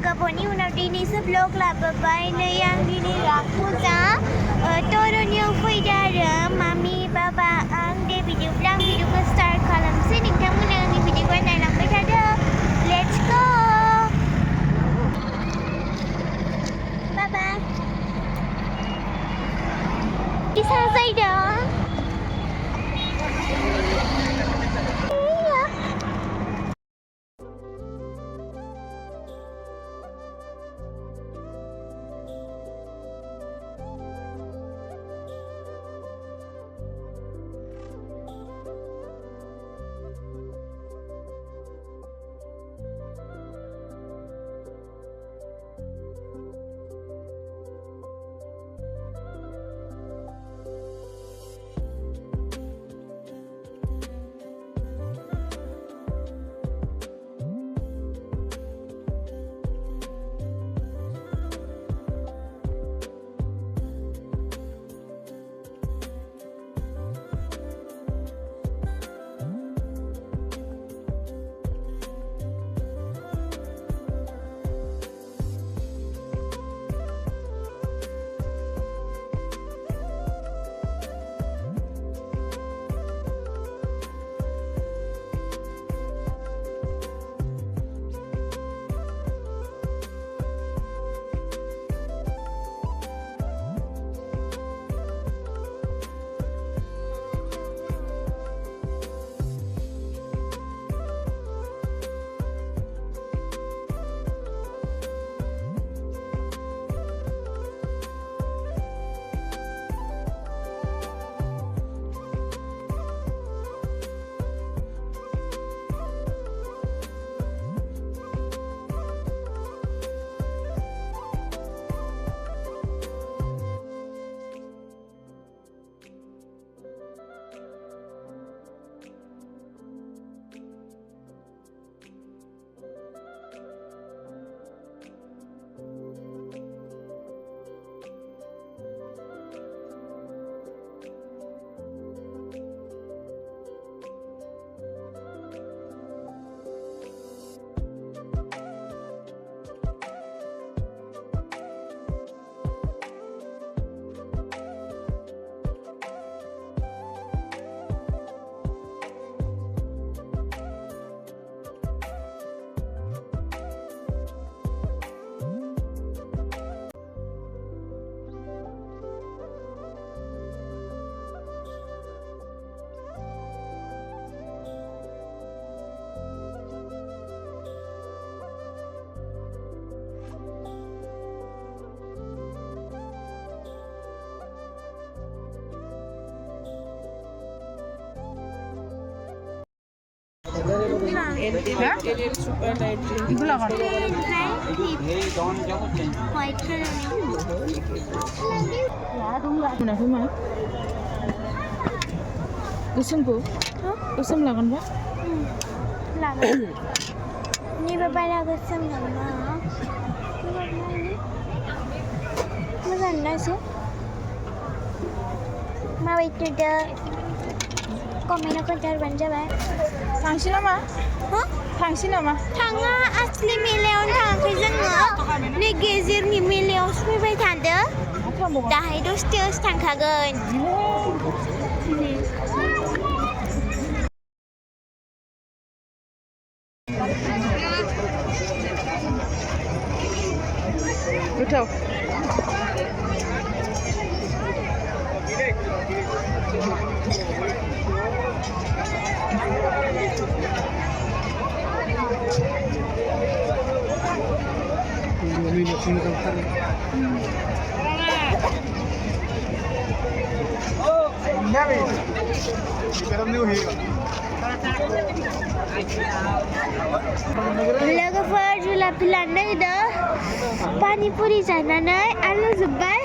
गोबावनि उनाव दिनैसो ब्लग लाबोबाय नै आं दिनै रागपुजा टरन्ट'आव फैदों आरो मामि बाबा आं दे बिदिब्ला आं भिडिअखौ स्टार्ट खालामसै नोंथांमोना आंनि भिडिअखौ नायलांबाय थादो लेट्स गो बाबा बिसा जायदों 이걸로 가. Mana rumah? Usum bu? Usum lagan ba? Lagan. Ni bapa dah usum nama. Macam mana sih? Mau itu dah. Komen aku terban jawab. 당신 엄마? 어? 당신 엄마? थाङा असली मेलायाव थाङाखै जोङो नै गेजेरनि मेलायावसो फैबाय थादो दाहाय दसथायावसो थांखागोन गोथाव लोगोफोर जुलापि लानो नागिरदों पानिपुरि जानानै आलु जोब्बाय